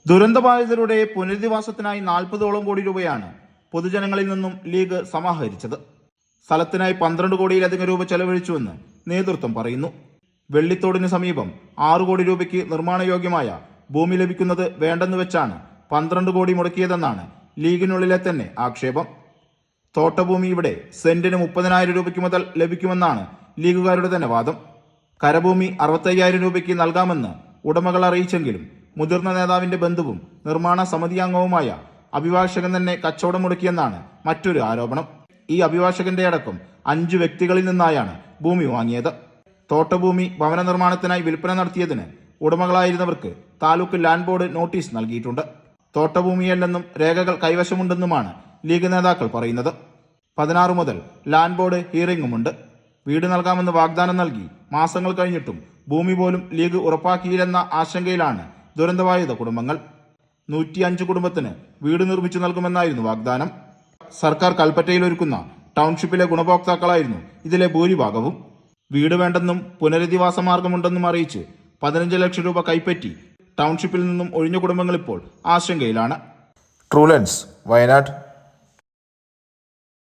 ദുരന്തബാധിതരുടെ പുനരധിവാസത്തിനായി 40ഓളം കോടി രൂപയാണ് പൊതുജനങ്ങളിൽ നിന്നും ലീഗ് സമാഹരിച്ചത്. സ്ഥലത്തിനായി 12 കോടിയിലധികം രൂപ ചെലവഴിച്ചുവെന്ന് നേതൃത്വം പറയുന്നു. വെള്ളിത്തോടിന് സമീപം 6 കോടി രൂപയ്ക്ക് നിർമ്മാണയോഗ്യമായ ഭൂമി ലഭിക്കുന്നത് വേണ്ടെന്ന് വെച്ചാണ് 12 കോടി മുടക്കിയതെന്നാണ് ലീഗിനുള്ളിലെ തന്നെ ആക്ഷേപം. തോട്ടഭൂമി ഇവിടെ സെന്റിന് 30,000 രൂപയ്ക്ക് മുതൽ ലഭിക്കുമെന്നാണ് ലീഗുകാരുടെ തന്നെ വാദം. കരഭൂമി 65,000 രൂപയ്ക്ക് നൽകാമെന്ന് ഉടമകൾ അറിയിച്ചെങ്കിലും മുതിർന്ന നേതാവിന്റെ ബന്ധുവും നിർമ്മാണ സമിതി അംഗവുമായ അഭിഭാഷകൻ തന്നെ കച്ചവടം മുടക്കിയെന്നാണ് മറ്റൊരു ആരോപണം. ഈ അഭിഭാഷകന്റെ അടക്കം 5 വ്യക്തികളിൽ നിന്നായാണ് ഭൂമി വാങ്ങിയത്. തോട്ടഭൂമി ഭവന നിർമ്മാണത്തിനായി വിൽപ്പന നടത്തിയതിന് ഉടമകളായിരുന്നവർക്ക് താലൂക്ക് ലാൻഡ് ബോർഡ് നോട്ടീസ് നൽകിയിട്ടുണ്ട്. തോട്ടഭൂമിയല്ലെന്നും രേഖകൾ കൈവശമുണ്ടെന്നുമാണ് ലീഗ് നേതാക്കൾ പറയുന്നത്. 16 മുതൽ ലാൻഡ് ബോർഡ് ഹിയറിംഗുമുണ്ട്. വീട് നൽകാമെന്ന് വാഗ്ദാനം നൽകി മാസങ്ങൾ കഴിഞ്ഞിട്ടും ഭൂമി പോലും ലീഗ് ഉറപ്പാക്കിയില്ലെന്ന ആശങ്കയിലാണ് ദുരന്തബാധിത കുടുംബങ്ങൾ. 105 കുടുംബത്തിന് വീട് നിർമ്മിച്ചു നൽകുമെന്നായിരുന്നു വാഗ്ദാനം. സർക്കാർ കൽപ്പറ്റയിൽ ഒരുക്കുന്ന ടൗൺഷിപ്പിലെ ഗുണഭോക്താക്കളായിരുന്നു ഇതിലെ ഭൂരിഭാഗവും. വീട് വേണ്ടെന്നും പുനരധിവാസ മാർഗമുണ്ടെന്നും അറിയിച്ച് 15 ലക്ഷം രൂപ കൈപ്പറ്റി ടൗൺഷിപ്പിൽ നിന്നും ഒഴിഞ്ഞ കുടുംബങ്ങൾ ഇപ്പോൾ ആശങ്കയിലാണ്. True lens, Wayanad.